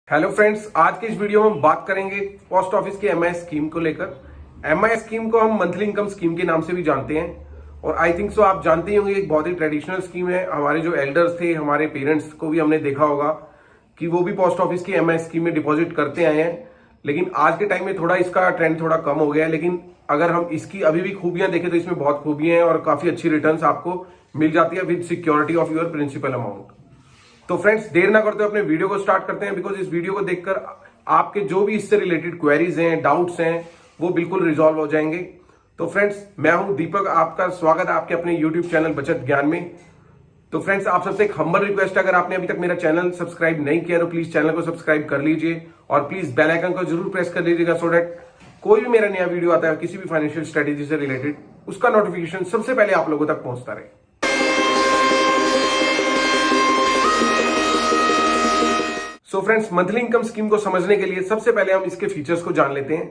Hello friends, आज के इस वीडियो में हम बात करेंगे पोस्ट ऑफिस की एमआई स्कीम को लेकर। एमआई स्कीम को हम मंथली इनकम स्कीम के नाम से भी जानते हैं और आई थिंक सो आप जानते ही होंगे, एक बहुत ही ट्रेडिशनल स्कीम है। हमारे जो एल्डर्स थे, हमारे पेरेंट्स को भी हमने देखा होगा कि वो भी पोस्ट ऑफिस की एमआई स्कीम में डिपॉजिट करते आए हैं। लेकिन आज के टाइम में थोड़ा इसका ट्रेंड थोड़ा कम हो गया है। लेकिन अगर हम इसकी अभी भी खूबियां देखें तो इसमें बहुत खूबियां हैं और काफी अच्छी रिटर्न्स आपको मिल जाती है with security of your principal amount. तो फ्रेंड्स, देर ना करते हुए अपने वीडियो को स्टार्ट करते हैं, बिकॉज इस वीडियो को देखकर आपके जो भी इससे रिलेटेड क्वेरीज हैं, डाउट्स हैं, वो बिल्कुल रिजॉल्व हो जाएंगे। तो फ्रेंड्स, मैं हूं दीपक, आपका स्वागत है आपके अपने यूट्यूब चैनल बचत ज्ञान में। तो फ्रेंड्स, आप सबसे एक हम्बल रिक्वेस्ट है, अगर आपने अभी तक मेरा चैनल सब्सक्राइब नहीं किया तो प्लीज चैनल को सब्सक्राइब कर लीजिए और प्लीज बेल आइकन को जरूर प्रेस कर लीजिएगा, सो दैट कोई भी मेरा नया वीडियो आता है किसी भी फाइनेंशियल स्ट्रेटेजी से रिलेटेड, उसका नोटिफिकेशन सबसे पहले आप लोगों तक पहुंचता रहे। So friends, monthly income scheme को समझने के लिए सबसे पहले हम इसके फीचर्स को जान लेते हैं।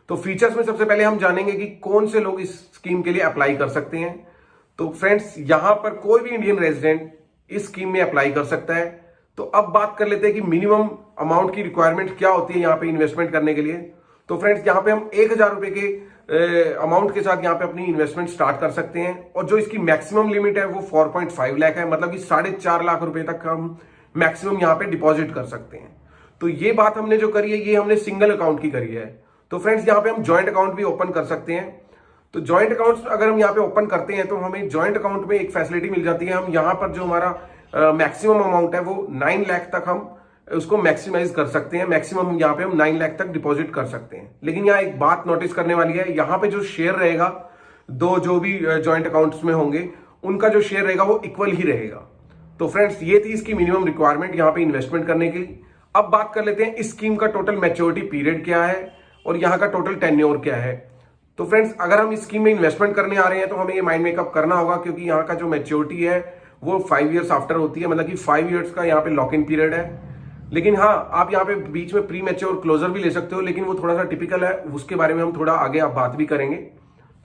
तो फीचर्स में सबसे पहले हम जानेंगे कि कौन से लोग इस स्कीम के लिए अप्लाई कर सकते हैं। तो फ्रेंड्स, यहां पर कोई भी इंडियन रेजिडेंट इस स्कीम में अप्लाई कर सकता है। तो अब बात कर लेते हैं कि मिनिमम अमाउंट की रिक्वायरमेंट क्या होती है यहाँ पे इन्वेस्टमेंट करने के लिए। तो फ्रेंड्स, यहाँ पे हम 1,000 रुपए के अमाउंट के साथ यहाँ पे अपनी इन्वेस्टमेंट स्टार्ट कर सकते हैं और जो इसकी मैक्सिमम लिमिट है वो 4.5 लाख है, मतलब कि 4.5 लाख रुपए तक हम मैक्सिमम यहाँ पे डिपॉजिट कर सकते हैं। तो ये बात हमने जो करी है, ये हमने सिंगल अकाउंट की करी है। तो फ्रेंड्स, यहाँ पे हम जॉइंट अकाउंट भी ओपन कर सकते हैं। तो जॉइंट अकाउंट अगर हम यहाँ पे ओपन करते हैं तो हमें जॉइंट अकाउंट में एक फैसिलिटी मिल जाती है। हम यहाँ पर जो हमारा मैक्सिमम अमाउंट है वो 9 लाख तक हम उसको मैक्सिमाइज कर सकते हैं। मैक्सिमम यहाँ पे हम 9 लाख तक डिपॉजिट कर सकते हैं। लेकिन यहाँ एक बात नोटिस करने वाली है, यहाँ पे जो शेयर रहेगा, दो जो भी जॉइंट अकाउंट्स में होंगे उनका जो शेयर रहेगा वो इक्वल ही रहेगा। तो फ्रेंड्स, ये थी इसकी मिनिमम रिक्वायरमेंट यहाँ पे इन्वेस्टमेंट करने के लिए। अब बात कर लेते हैं इस स्कीम का टोटल मैच्योरिटी पीरियड क्या है और यहाँ का टोटल टेन्योर क्या है। तो फ्रेंड्स, अगर हम इस स्कीम में इन्वेस्टमेंट करने आ रहे हैं तो हमें ये माइंड मेकअप करना होगा, क्योंकि यहाँ का जो मैच्योरिटी है वो 5 ईयर्स आफ्टर होती है, मतलब कि 5 ईयर्स का यहाँ पे लॉक इन पीरियड है। लेकिन हाँ, आप यहाँ पे बीच में प्री मैच्योर क्लोजर भी ले सकते हो, लेकिन वो थोड़ा सा टिपिकल है, उसके बारे में हम थोड़ा आगे आप बात भी करेंगे।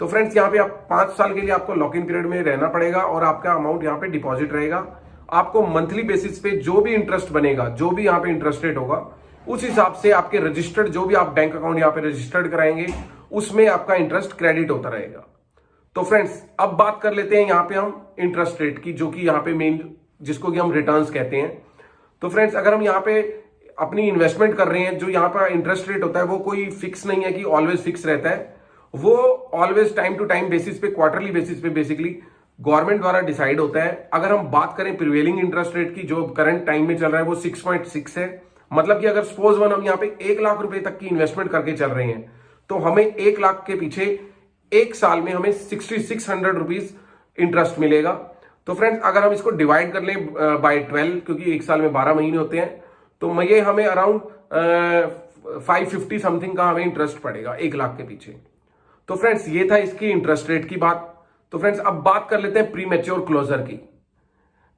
तो फ्रेंड्स, यहाँ पे आप 5 साल के लिए आपको लॉक इन पीरियड में रहना पड़ेगा और आपका अमाउंट यहाँ पे डिपॉजिट रहेगा। आपको मंथली बेसिस पे जो भी इंटरेस्ट बनेगा, जो भी यहाँ पे इंटरेस्ट रेट होगा, उस हिसाब से आपके रजिस्टर्ड जो भी आप बैंक अकाउंट यहाँ पे रजिस्टर्ड कराएंगे उसमें आपका इंटरेस्ट क्रेडिट होता रहेगा। तो फ्रेंड्स, अब बात कर लेते हैं यहाँ पे हम इंटरेस्ट रेट की, जो कि यहाँ पे मेन जिसको कि हम रिटर्न्स कहते हैं। तो फ्रेंड्स, अगर हम यहाँ पे अपनी इन्वेस्टमेंट कर रहे हैं, जो यहाँ पर इंटरेस्ट रेट होता है वो कोई फिक्स नहीं है कि ऑलवेज फिक्स रहता है। वो always time to time basis पे, क्वार्टरली बेसिस पे बेसिकली गवर्नमेंट द्वारा डिसाइड होता है। अगर हम बात करें प्रिवेलिंग इंटरेस्ट रेट की, जो करंट टाइम में चल रहा है वो 6.6 है। मतलब कि अगर सपोज वन हम यहाँ पे 1 लाख रुपए तक की इन्वेस्टमेंट करके चल रहे हैं तो हमें 1 लाख के पीछे एक साल में हमें 6600 रुपीज इंटरेस्ट मिलेगा। तो फ्रेंड्स, अगर हम इसको डिवाइड कर लें बाय 12, क्योंकि एक साल में 12 महीने होते हैं, तो ये हमें अराउंड 550 समथिंग का हमें इंटरेस्ट पड़ेगा 1 लाख के पीछे। तो फ्रेंड्स, ये था इसकी इंटरेस्ट रेट की बात। तो फ्रेंड्स, अब बात कर लेते हैं प्री मैच्योर क्लोजर की।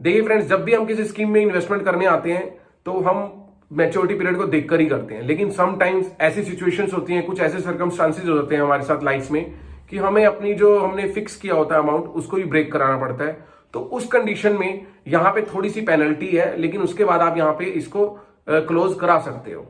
देखिए फ्रेंड्स, जब भी हम किसी स्कीम में इन्वेस्टमेंट करने आते हैं तो हम मैच्योरिटी पीरियड को देखकर ही करते हैं। लेकिन समटाइम्स ऐसी सिचुएशंस होती हैं, कुछ ऐसे सर्कमस्टांसेस होते हैं हमारे साथ लाइफ में कि हमें अपनी जो हमने फिक्स किया होता है अमाउंट उसको भी ब्रेक कराना पड़ता है। तो उस कंडीशन में यहाँ पे थोड़ी सी पेनल्टी है, लेकिन उसके बाद आप यहाँ पे इसको क्लोज करा सकते हो।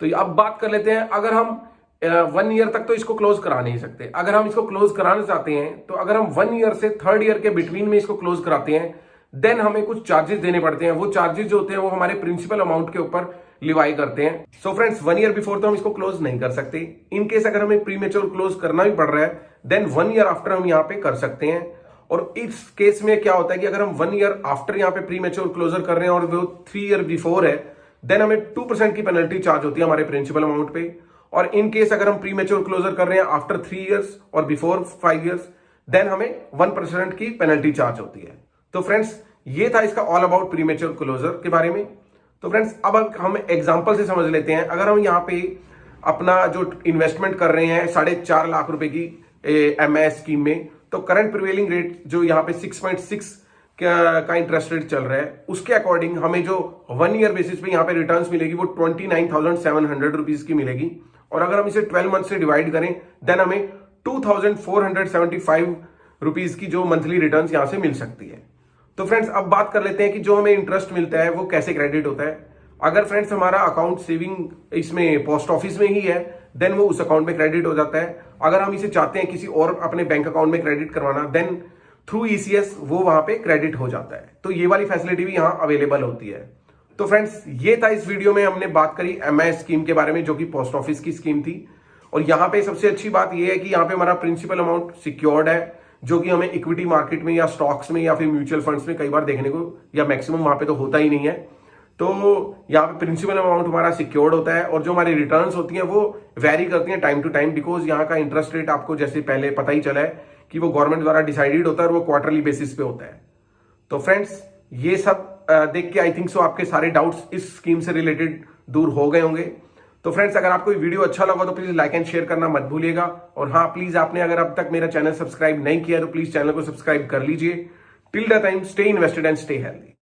तो अब बात कर लेते हैं, अगर हम 1 ईयर तक तो इसको क्लोज करा नहीं सकते। अगर हम इसको क्लोज कराना चाहते हैं तो अगर हम 1 ईयर से 3rd ईयर के बिटवीन में इसको क्लोज कराते हैं, देन हमें कुछ चार्जेस देने पड़ते हैं। वो चार्जेस जो होते हैं वो हमारे प्रिंसिपल अमाउंट के ऊपर लिवाई करते हैं। सो फ्रेंड्स, 1 ईयर बिफोर तो हम इसको क्लोज नहीं कर सकते। इन केस अगर हमें प्री मैच्योर क्लोज करना भी पड़ रहा है, देन 1 ईयर आफ्टर हम यहाँ पे कर सकते हैं। और इस केस में क्या होता है कि अगर हम 1 ईयर आफ्टर यहाँ पे प्री मैच्योर क्लोजर कर रहे हैं और वो 3 ईयर बिफोर है, देन हमें 2% की पेनल्टी चार्ज होती है हमारे प्रिंसिपल अमाउंट पे। और इन केस अगर हम प्री मैच्योर क्लोजर कर रहे हैं आफ्टर 3 ईयर्स और बिफोर 5 ईयर्स, देन हमें 1% की पेनल्टी चार्ज होती है। तो फ्रेंड्स, ये था इसका all about premature closure के बारे में। तो फ्रेंड्स, अब हम एग्जांपल से समझ लेते हैं। अगर हम यहाँ पे अपना जो इन्वेस्टमेंट कर रहे हैं 4.5 लाख रुपए की एमआई स्कीम में, तो करंट प्रिवेलिंग रेट जो यहाँ पे 6.6 का इंटरेस्ट रेट चल रहा है, उसके अकॉर्डिंग हमें जो 1 ईयर बेसिस पे यहाँ पे रिटर्न्स मिलेगी वो 29,700 रुपीज की मिलेगी। और अगर हम इसे 12 मंथ से डिवाइड करें, देन हमें 2,475 रुपीज की जो मंथली रिटर्न्स यहाँ से मिल सकती है। तो फ्रेंड्स, अब बात कर लेते हैं कि जो हमें इंटरेस्ट मिलता है वो कैसे क्रेडिट होता है। अगर फ्रेंड्स हमारा अकाउंट सेविंग इसमें पोस्ट ऑफिस में ही है देन वो उस अकाउंट में क्रेडिट हो जाता है। अगर हम इसे चाहते हैं किसी और अपने बैंक अकाउंट में क्रेडिट करवाना देन थ्रू ईसीएस वो वहां पे क्रेडिट हो जाता है। तो ये वाली फैसिलिटी भी यहां अवेलेबल होती है। तो फ्रेंड्स ये था इस वीडियो में हमने बात करी एमआई स्कीम के बारे में जो कि पोस्ट ऑफिस की स्कीम थी। और यहां पे सबसे अच्छी बात यह है कि यहां पे हमारा प्रिंसिपल अमाउंट सिक्योर्ड है, जो कि हमें इक्विटी मार्केट में या स्टॉक्स में या फिर म्यूचुअल फंड्स में कई बार देखने को या मैक्सिमम वहां पे तो होता ही नहीं है। तो यहाँ पे प्रिंसिपल अमाउंट हमारा सिक्योर्ड होता है और जो हमारी रिटर्न्स होती हैं वो वेरी करती हैं टाइम टू टाइम, बिकॉज यहाँ का इंटरेस्ट रेट आपको जैसे पहले पता ही चला है कि वो गवर्नमेंट द्वारा डिसाइडेड होता है और वो क्वार्टरली बेसिस पे होता है। तो फ्रेंड्स ये सब देख के आई थिंक सो आपके सारे डाउट्स इस स्कीम से रिलेटेड दूर हो गए होंगे। तो फ्रेंड्स अगर आपको ये वीडियो अच्छा लगा तो प्लीज लाइक एंड शेयर करना मत भूलिएगा। और हाँ प्लीज आपने अगर अब तक मेरा चैनल सब्सक्राइब नहीं किया तो प्लीज चैनल को सब्सक्राइब कर लीजिए। Till the time stay invested and stay healthy.